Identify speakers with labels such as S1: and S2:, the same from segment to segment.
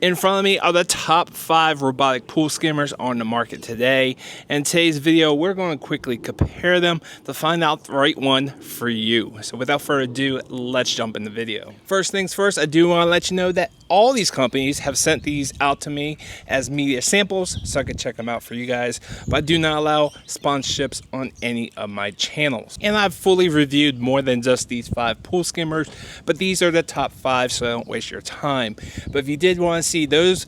S1: In front of me are the top 5 robotic pool skimmers on the market today. In today's video, we're going to quickly compare them to find out the right one for you. So without further ado, let's jump in the video. First things first, I do want to let you know that all these companies have sent these out to me as media samples so I can check them out for you guys, but I do not allow sponsorships on any of my channels. And I've fully reviewed more than just these 5 pool skimmers, but these are the top 5, so don't waste your time. But if you did want to see those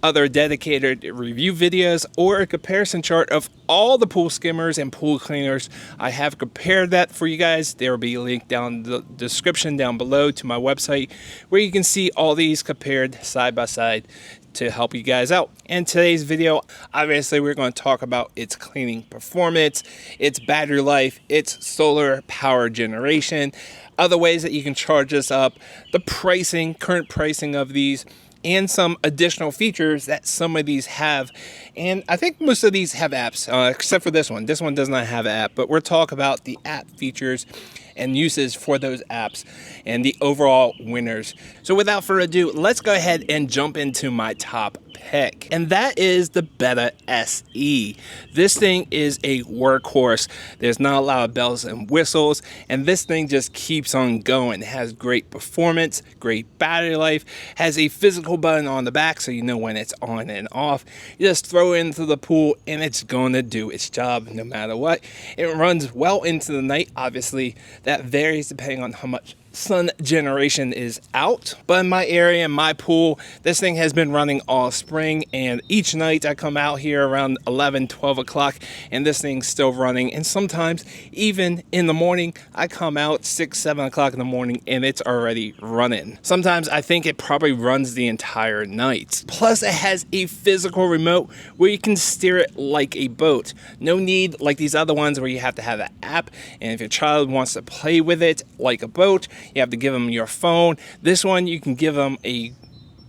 S1: other dedicated review videos or a comparison chart of all the pool skimmers and pool cleaners, I have compared that for you guys. There will be a link down in the description down below to my website where you can see all these compared side by side to help you guys out. In today's video, obviously we're going to talk about its cleaning performance, its battery life, its solar power generation, other ways that you can charge this up, the pricing, current pricing of these, and some additional features that some of these have. And I think most of these have apps, except for this one. This one does not have an app, but we're talking about the app features and uses for those apps and the overall winners. So without further ado, let's go ahead and jump into my top pick, and that is the Betta SE. This thing is a workhorse. There's not a lot of bells and whistles, and this thing just keeps on going. It has great performance, great battery life, has a physical button on the back so you know when it's on and off. You just throw it into the pool and it's going to do its job no matter what. It runs well into the night. Obviously that varies depending on how much sun generation is out, but in my area, in my pool, this thing has been running all spring, and each night I come out here around 11-12 o'clock and this thing's still running, and sometimes even in the morning I come out 6-7 o'clock in the morning and it's already running. Sometimes I think it probably runs the entire night. Plus it has a physical remote where you can steer it like a boat. No need like these other ones where you have to have an app, and if your child wants to play with it like a boat, you have to give them your phone. This one, you can give them a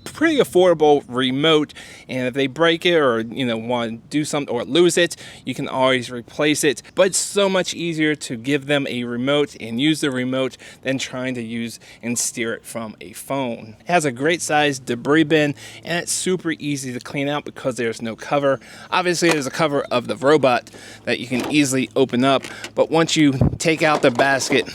S1: pretty affordable remote, and if they break it or want to do something or lose it, you can always replace it. But it's so much easier to give them a remote and use the remote than trying to use and steer it from a phone. It has a great size debris bin, and it's super easy to clean out because there's no cover. Obviously there's a cover of the robot that you can easily open up, but once you take out the basket,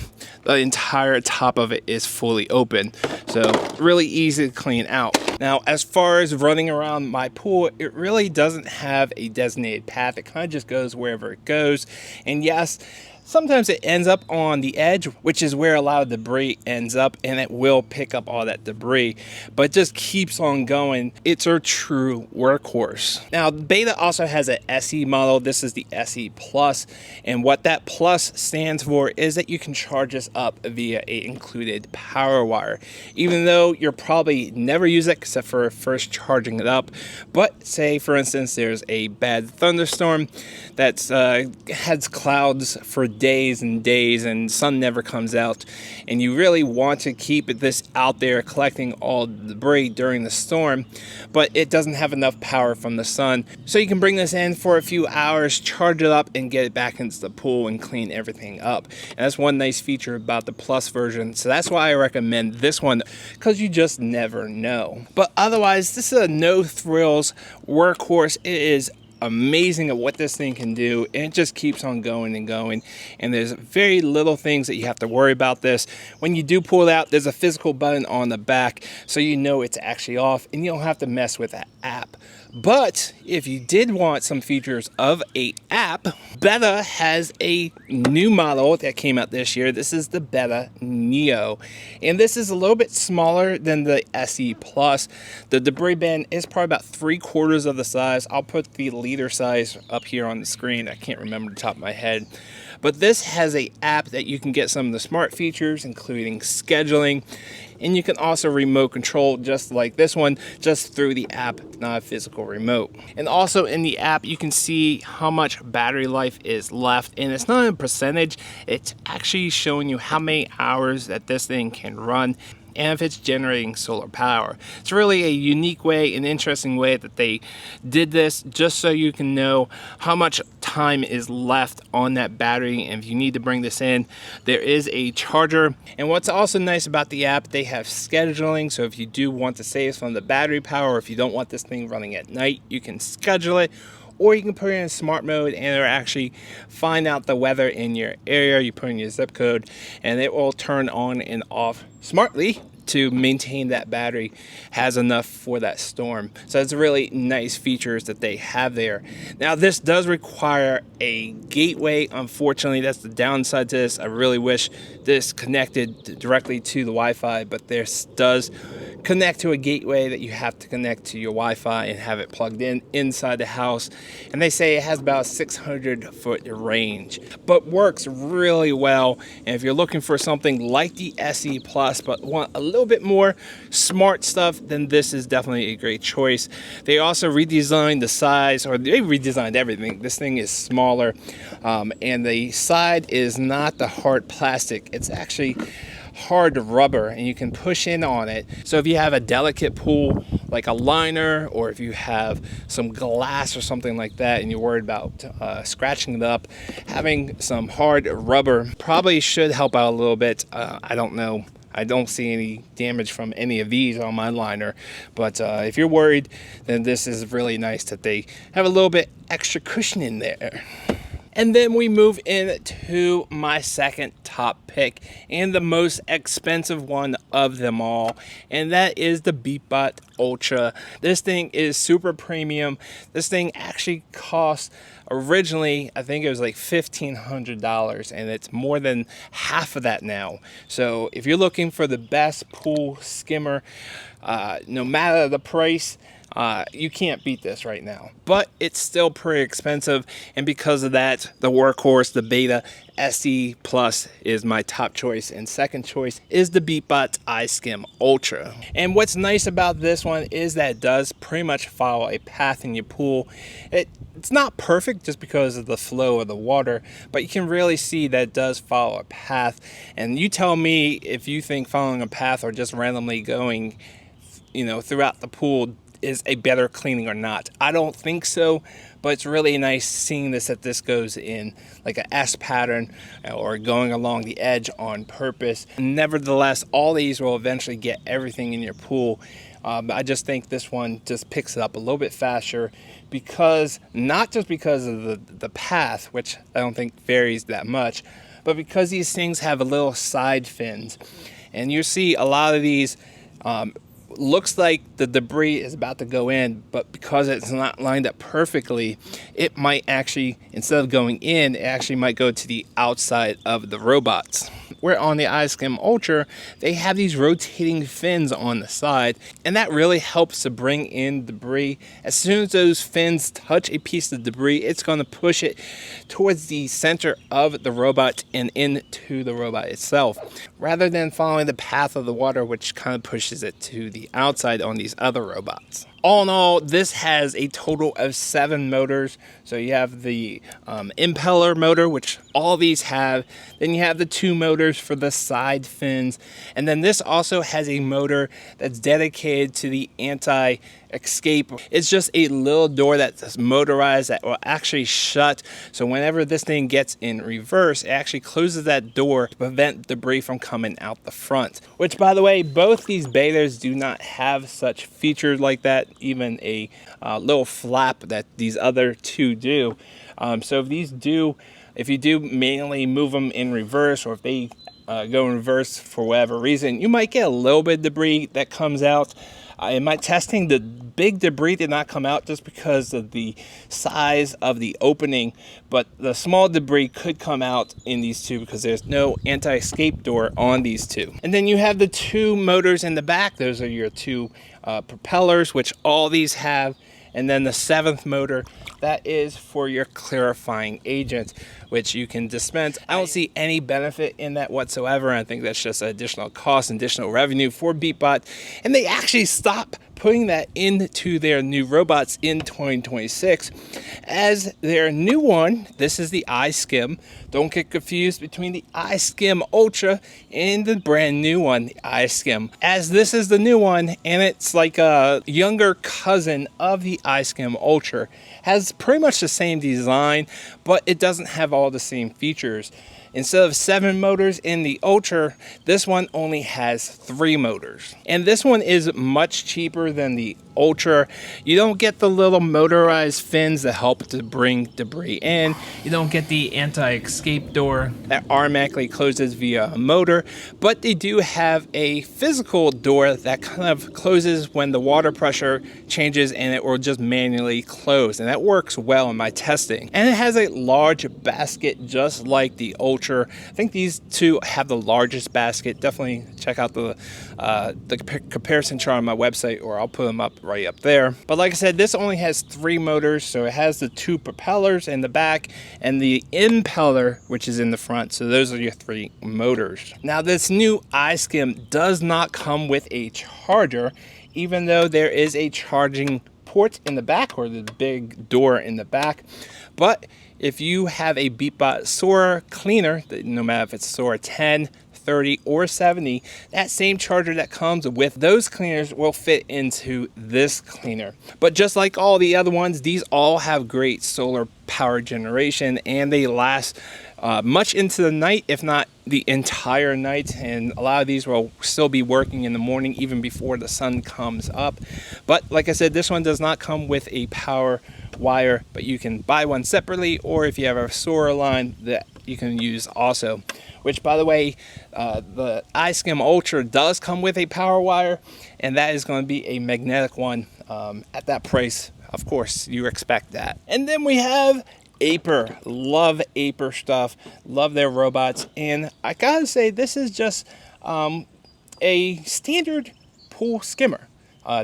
S1: the entire top of it is fully open, so really easy to clean out. Now, as far as running around my pool, it really doesn't have a designated path. It kind of just goes wherever it goes. And yes, sometimes it ends up on the edge, which is where a lot of debris ends up, and it will pick up all that debris, but it just keeps on going. It's a true workhorse. Now, Betta also has an SE model. This is the SE Plus, and what that Plus stands for is that you can charge this up via a included power wire, even though you'll probably never use it except for first charging it up. But say, for instance, there's a bad thunderstorm that's has clouds for days and days and sun never comes out, and you really want to keep this out there collecting all the debris during the storm, but it doesn't have enough power from the sun, so you can bring this in for a few hours, charge it up, and get it back into the pool and clean everything up. And that's one nice feature about the Plus version, so that's why I recommend this one, because you just never know. But otherwise, this is a no thrills workhorse. It is amazing at what this thing can do, and it just keeps on going and going, and there's very little things that you have to worry about this. When you do pull it out, there's a physical button on the back so you know it's actually off, and you don't have to mess with that app. But if you did want some features of a app, Betta has a new model that came out this year. This is the Betta Neo, and this is a little bit smaller than the SE Plus. The debris bin is probably about 3/4 of the size. I'll put the liter size up here on the screen. I can't remember the top of my head. But this has an app that you can get some of the smart features, including scheduling, and you can also remote control just like this one, just through the app, not a physical remote. And also in the app, you can see how much battery life is left, and it's not a percentage, it's actually showing you how many hours that this thing can run. and if it's generating solar power. It's really a unique way, an interesting way that they did this, just so you can know how much time is left on that battery, and if you need to bring this in, there is a charger. And what's also nice about the app, they have scheduling, so if you do want to save some of the battery power, or if you don't want this thing running at night, you can schedule it, or you can put it in smart mode and it'll actually find out the weather in your area. You put in your zip code and it will turn on and off smartly to maintain that battery has enough for that storm. So it's really nice features that they have there. Now this does require a gateway. Unfortunately, that's the downside to this. I really wish this connected directly to the Wi-Fi, but this does connect to a gateway that you have to connect to your Wi-Fi and have it plugged in inside the house. And they say it has about 600-foot range, but works really well. And if you're looking for something like the SE Plus, but want a little bit more smart stuff, then this is definitely a great choice. They also redesigned the size, or they redesigned everything. This thing is smaller, and the side is not the hard plastic. It's actually hard rubber, and you can push in on it. So if you have a delicate pool like a liner, or if you have some glass or something like that and you're worried about scratching it up, having some hard rubber probably should help out a little bit. I don't know. I don't see any damage from any of these on my liner, but if you're worried, then this is really nice that they have a little bit extra cushion in there. And then we move into my second top pick and the most expensive one of them all, and that is the Beatbot Ultra. This thing is super premium. This thing actually costs originally, I think it was like $1,500, and it's more than half of that now. So if you're looking for the best pool skimmer, no matter the price, you can't beat this right now, but it's still pretty expensive. And because of that, the workhorse, the Betta SE Plus, is my top choice, and second choice is the Beatbot iSkim Ultra. And what's nice about this one is that it does pretty much follow a path in your pool. It's not perfect just because of the flow of the water, but you can really see that it does follow a path. And you tell me if you think following a path or just randomly going, throughout the pool is a better cleaning or not. I don't think so, but it's really nice seeing that this goes in like a S pattern or going along the edge on purpose. Nevertheless, all these will eventually get everything in your pool. I just think this one just picks it up a little bit faster, because not just because of the path, which I don't think varies that much, but because these things have a little side fins. And you see a lot of these looks like the debris is about to go in, but because it's not lined up perfectly, it might actually, instead of going in, it actually might go to the outside of the robots. Where on the iSkim Ultra, they have these rotating fins on the side, and that really helps to bring in debris. As soon as those fins touch a piece of debris, it's going to push it towards the center of the robot and into the robot itself, rather than following the path of the water, which kind of pushes it to the outside on these other robots. All in all, this has a total of 7 motors. So you have the impeller motor, which all these have. Then you have the 2 motors for the side fins. And then this also has a motor that's dedicated to the anti-escape. It's just a little door that's motorized that will actually shut. So whenever this thing gets in reverse, it actually closes that door to prevent debris from coming out the front. Which, by the way, both these Bettas do not have such features like that. Even a little flap that these other two do. So if you do manually move them in reverse, or if they go in reverse for whatever reason, you might get a little bit of debris that comes out. In my testing, the big debris did not come out just because of the size of the opening, but the small debris could come out in these two because there's no anti-escape door on these two. And then you have the 2 motors in the back. Those are your 2 propellers, which all these have. And then the 7th motor, that is for your clarifying agent, which you can dispense. I don't see any benefit in that whatsoever. I think that's just additional cost, additional revenue for Beatbot. And they actually stop putting that into their new robots in 2026. As their new one, this is the iSkim. Don't get confused between the iSkim Ultra and the brand new one, the iSkim. As this is the new one, and it's like a younger cousin of the iSkim Ultra. Has pretty much the same design, but it doesn't have all the same features. Instead of 7 motors in the Ultra, this one only has 3 motors. And this one is much cheaper than the Ultra. You don't get the little motorized fins that help to bring debris in. You don't get the anti-escape door that automatically closes via a motor, but they do have a physical door that kind of closes when the water pressure changes, and it will just manually close, and that works well in my testing. And it has a large basket just like the Ultra. I think these two have the largest basket. Definitely check out the comparison chart on my website, or I'll put them up right up there. But like I said, this only has 3 motors, so it has the 2 propellers in the back and the impeller, which is in the front. So those are your 3 motors. Now this new iSkim does not come with a charger, even though there is a charging port in the back, or the big door in the back. But if you have a Beatbot Sora cleaner, no matter if it's Sora 10, 30, or 70, that same charger that comes with those cleaners will fit into this cleaner. But just like all the other ones, these all have great solar power generation, and they last much into the night, if not the entire night. And a lot of these will still be working in the morning, even before the sun comes up. But like I said, this one does not come with a power wire, but you can buy one separately, or if you have a Sora line, that you can use also. Which, by the way, the iSkim Ultra does come with a power wire, and that is going to be a magnetic one. At that price, of course, you expect that. And then we have Aiper. Love Aiper stuff, love their robots, and I gotta say, this is just a standard pool skimmer.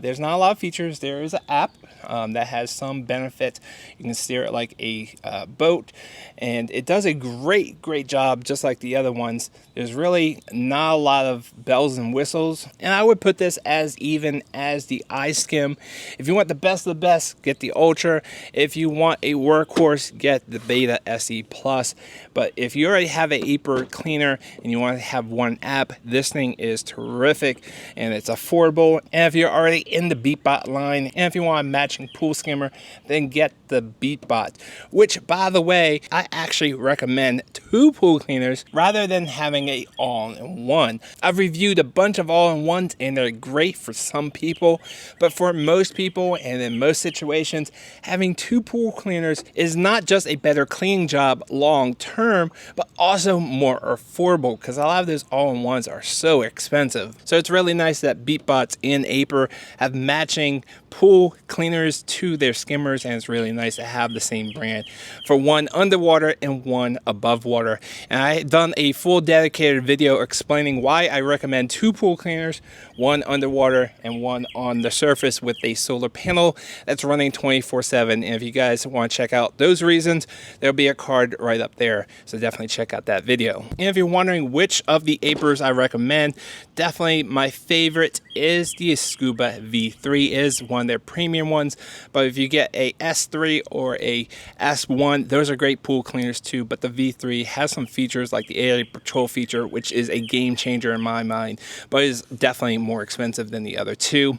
S1: There's not a lot of features. There is an app that has some benefit. You can steer it like a boat, and it does a great job, just like the other ones. There's really not a lot of bells and whistles, and I would put this as even as the iSkim. If you want the best of the best, get the Ultra. If you want a workhorse, get the Betta SE Plus. But if you already have an Aiper cleaner and you want to have one app, this thing is terrific, and it's affordable. And if you're already in the Beatbot line, and if you want a matching pool skimmer, then get the Beatbot, which, by the way, I actually recommend 2 pool cleaners rather than having a all-in-one. I've reviewed a bunch of all-in-ones, and they're great for some people, but for most people and in most situations, having 2 pool cleaners is not just a better cleaning job long term, but also more affordable, because a lot of those all-in-ones are so expensive. So it's really nice that Beatbots and Aiper have matching pool cleaners to their skimmers, and it's really nice to have the same brand for one underwater and one above water. And I done a full dedicated video explaining why I recommend 2 pool cleaners, one underwater and one on the surface with a solar panel that's running 24/7. And if you guys want to check out those reasons, there'll be a card right up there, so definitely check out that video. And if you're wondering which of the Aipers I recommend, definitely my favorite is the Scuba V3. Is one of their premium ones, but if you get a S3 or a S1, those are great pool cleaners too. But the V3 has some features like the area patrol feature, which is a game changer in my mind, but is definitely more expensive than the other 2.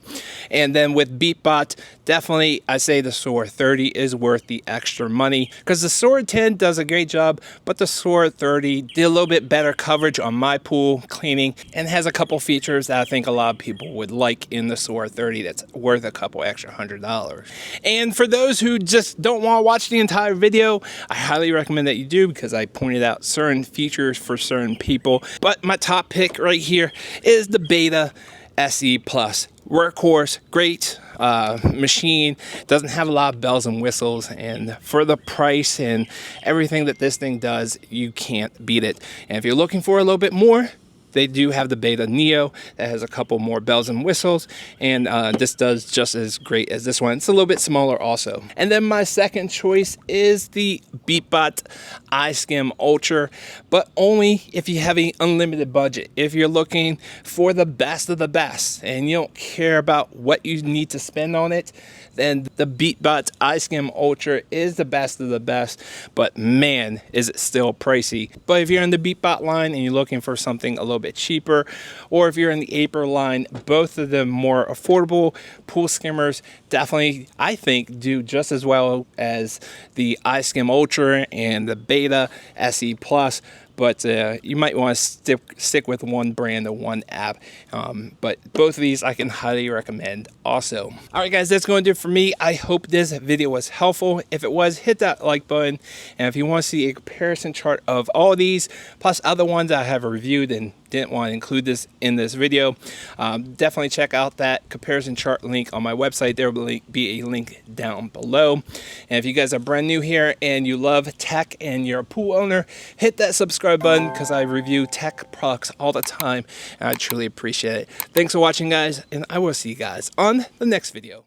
S1: And then with Beatbot, definitely I say the Sora 30 is worth the extra money, because the Sora 10 does a great job, but the Sora 30 did a little bit better coverage on my pool cleaning, and has a couple features that I think a lot of people would like in the Sora 30 that's worth a couple extra $100. And for those who just don't want to watch the entire video, I highly recommend that you do, because I pointed out certain features for certain people. But my top pick right here is the Betta SE Plus. Workhorse, great machine, doesn't have a lot of bells and whistles, and for the price and everything that this thing does, you can't beat it. And if you're looking for a little bit more, They do have the Betta Neo that has a couple more bells and whistles, and this does just as great as this one. It's a little bit smaller also. And then my second choice is the Beatbot iSkim Ultra, but only if you have an unlimited budget. If you're looking for the best of the best and you don't care about what you need to spend on it, then the Beatbot iSkim Ultra is the best of the best, but man, is it still pricey. But if you're in the Beatbot line and you're looking for something a little bit cheaper, or if you're in the Aiper line, both of them more affordable pool skimmers definitely, I think, do just as well as the iSkim Ultra and the Betta SE Plus. But you might want to stick with one brand or one app. But both of these I can highly recommend also. All right, guys, that's going to do it for me. I hope this video was helpful. If it was, hit that like button. And if you want to see a comparison chart of all these, plus other ones I have reviewed and didn't want to include this in this video, definitely check out that comparison chart link on my website. There will be a link down below. And if you guys are brand new here and you love tech and you're a pool owner, hit that subscribe button because I review tech products all the time and I truly appreciate it. Thanks for watching, guys, and I will see you guys on the next video.